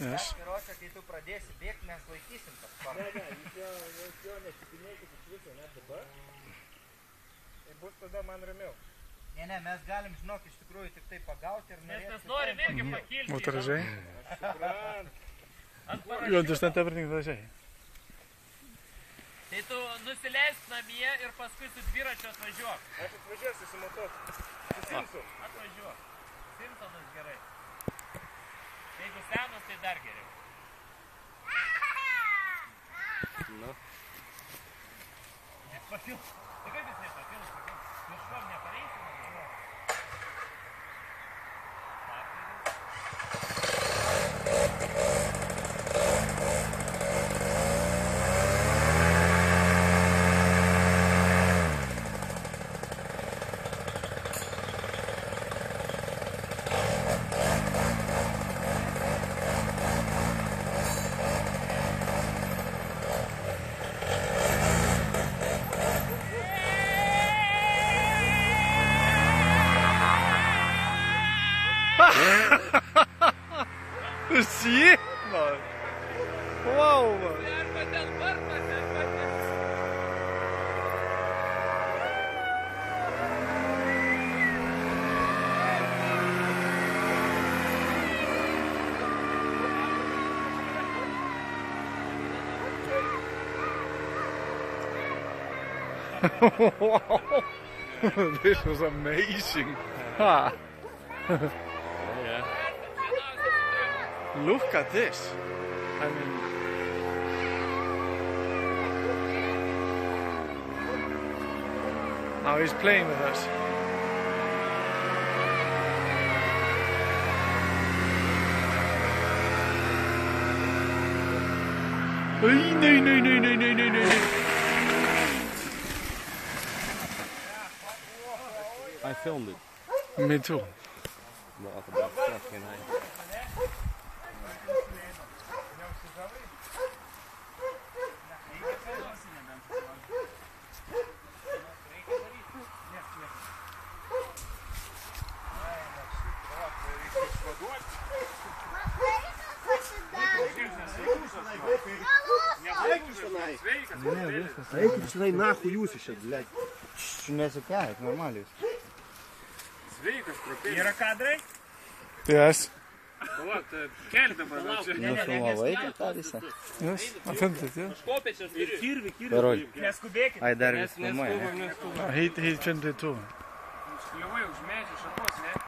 Yes. Piročia, kai tu pradėsi bėgti, mes laikysim tą sparną. Ne, jūs jo nesipinėkit iš viso, net dabar. Ir bus tada man ramiau. Ne, mes galim, žinok, iš tikrųjų tik tai pagauti ir norėti. Mes norim irgi pakilti. What did I say? Suprant. You understand everything that I say? Tai tu nusileisk namie ir paskui su dviračiu atvažiuok. Aš atvažiuosiu su mototu. Su Simsu. Atvažiuok. Simpsonas gerai. Jeigu senas, tai dar geriau. Nu. Pakils. Tai kaip jis nepakils? Kažkom nepareisi? See? Man. Wow, man. Arba dėl varpas, arba dėl... Wow. This was amazing. Ha. Look at this. I mean, now he's playing with us. No. I filmed it. Me too. Not about fucking hell. Eikit žinai, nahu jūs išėt, blėt. Nesikeik, normaliai. Sveikas, propėlis. Yra kadrai? Yes. Palauk, keli dabar gal čia. Nufilmavai tą visą? Yes. I filmed it, yeah. Kopėčias Ir turi. kirvi. Neskubėkit. Ai, dar vis filmuoja, ne? Neskubam. He filmed it too. Skliavai už medžių šakos, ne?